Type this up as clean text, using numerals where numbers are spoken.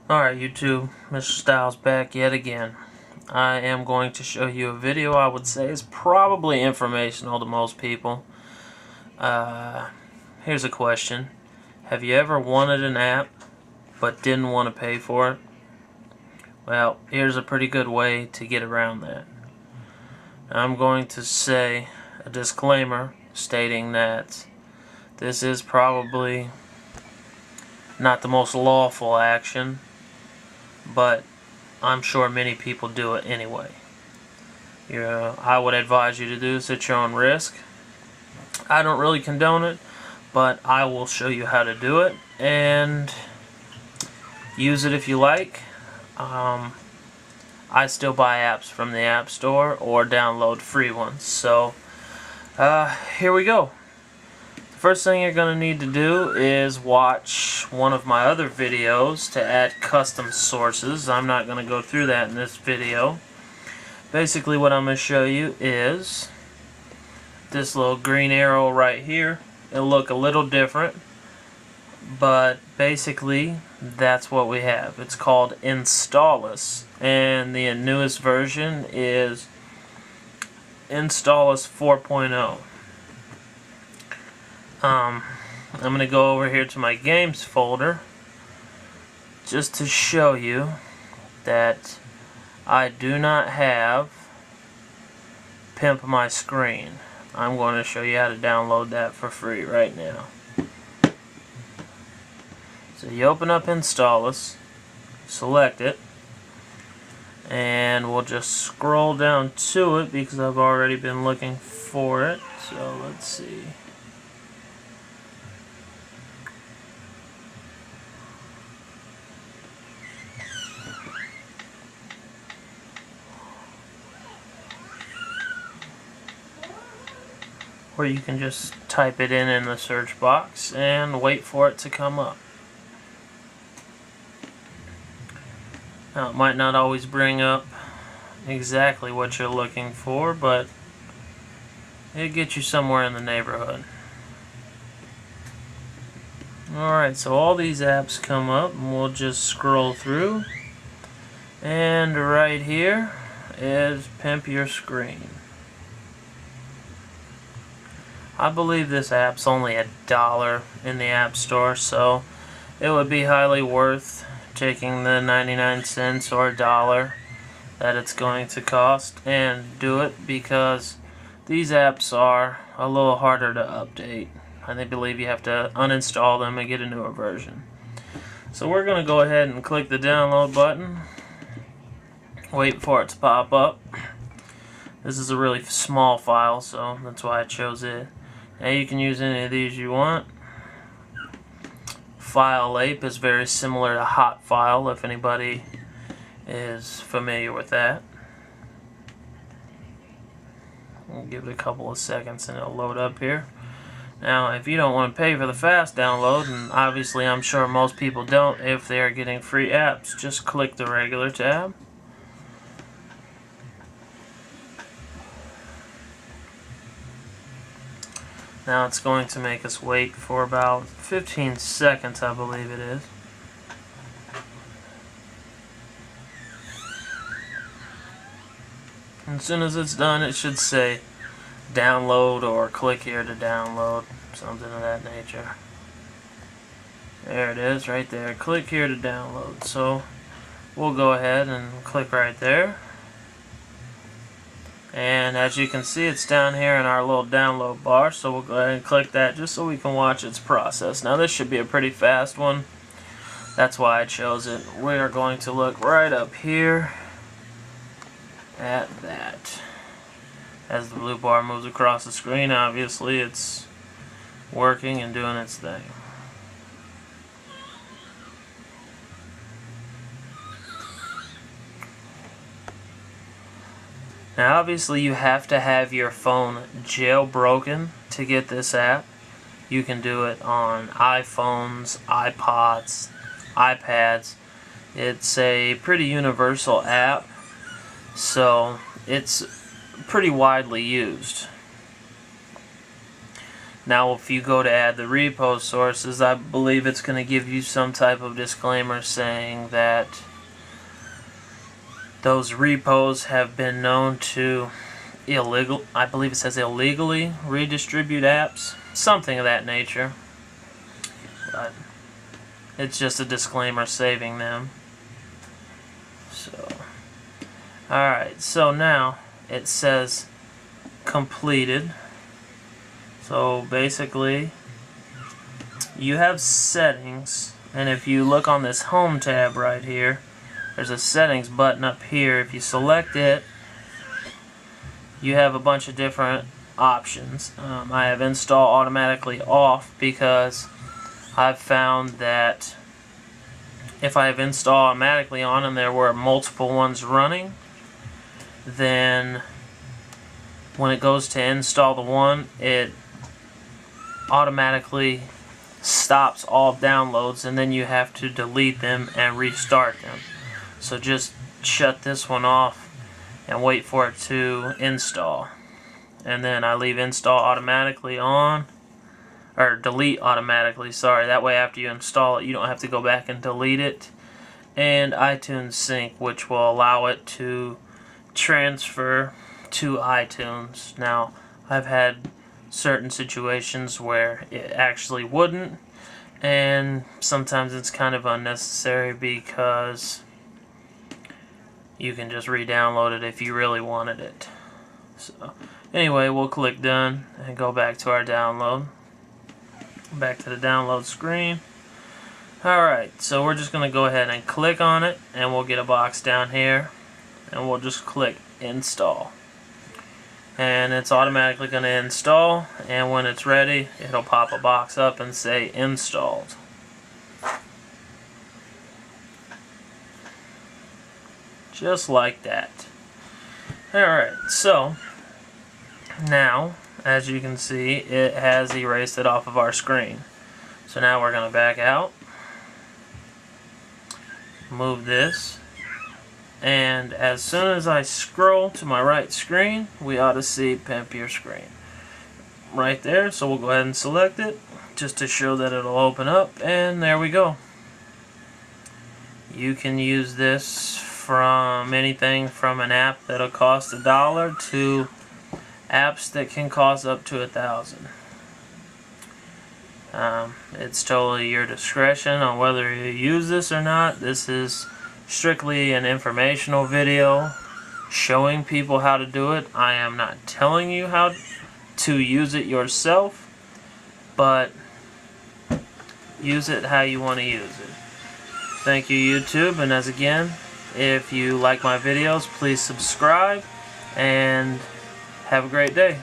Alright YouTube, Mr. Styles back yet again. I am going to show you a video I would say is probably informational to most people. Here's a question. Have you ever wanted an app but didn't want to pay for it? Well, here's a pretty good way to get around that. I'm going to say a disclaimer stating that this is probably not the most lawful action, but I'm sure many people do it anyway. I would advise you to do this at your own risk. I don't really condone it, but I will show you how to do it and use it if you like. I still buy apps from the App Store or download free ones. So here we go. First thing you're going to need to do is watch one of my other videos to add custom sources. I'm not going to go through that in this video. Basically what I'm going to show you is this little green arrow right here. It'll look a little different, but basically that's what we have. It's called Installus, and the newest version is Installus 4.0. I'm going to go over here to my games folder just to show you that I do not have Pimp My Screen. I'm going to show you how to download that for free right now. So you open up Installus, select it, and we'll just scroll down to it because I've already been looking for it. So let's see. Or you can just type it in the search box and wait for it to come up. Now, it might not always bring up exactly what you're looking for, but it'll get you somewhere in the neighborhood. Alright, so all these apps come up, and we'll just scroll through. And right here is Pimp Your Screen. I believe this app's only $1 in the App Store, so it would be highly worth taking the 99 cents or $1 that it's going to cost and do it, because these apps are a little harder to update. I believe you have to uninstall them and get a newer version. So we're going to go ahead and click the download button, wait for it to pop up. This is a really small file, so that's why I chose it. Now you can use any of these you want. File ape is very similar to hot file, if anybody is familiar with that. We'll give it a couple of seconds and it'll load up here. Now if you don't want to pay for the fast download, and obviously I'm sure most people don't if they are getting free apps, just click the regular tab. Now it's going to make us wait for about 15 seconds, I believe it is. And as soon as it's done, it should say download or click here to download, something of that nature. There it is, right there. Click here to download. So we'll go ahead and click right there. And as you can see, it's down here in our little download bar, so we'll go ahead and click that just so we can watch its process. Now this should be a pretty fast one. That's why I chose it. We are going to look right up here at that. As the blue bar moves across the screen, obviously it's working and doing its thing. Now obviously you have to have your phone jailbroken to get this app. You can do it on iPhones, iPods, iPads. It's a pretty universal app, so it's pretty widely used. Now if you go to add the repo sources, I believe it's going to give you some type of disclaimer saying that those repos have been known to I believe it says illegally redistribute apps, something of that nature. But it's just a disclaimer saving them. So, alright, so now it says completed. So basically, you have settings, and if you look on this home tab right here, there's a settings button up here. If you select it, you have a bunch of different options. I have install automatically off because I've found that if I have install automatically on and there were multiple ones running, then when it goes to install the one, it automatically stops all downloads, and then you have to delete them and restart them. So just shut this one off and wait for it to install. And then I leave install automatically on, or delete automatically, sorry. That way after you install it, you don't have to go back and delete it. And iTunes Sync, which will allow it to transfer to iTunes. Now, I've had certain situations where it actually wouldn't, and sometimes it's kind of unnecessary because you can just re-download it if you really wanted it. So anyway, we'll click done and go back to our download. Back to the download screen. Alright, so we're just going to go ahead and click on it, and we'll get a box down here, and we'll just click install. And it's automatically going to install, and when it's ready, it'll pop a box up and say installed. Just like that. Alright, so now, as you can see, it has erased it off of our screen. So now we're going to back out, move this, and as soon as I scroll to my right screen, we ought to see Pimp Your Screen right there. So we'll go ahead and select it just to show that it'll open up, and there we go. You can use this from anything from an app that'll cost $1 to apps that can cost up to $1,000. It's totally your discretion on whether you use this or not. This is strictly an informational video showing people how to do it. I am not telling you how to use it yourself, but use it how you want to use it. Thank you, YouTube, and as again, if you like my videos, please subscribe and have a great day.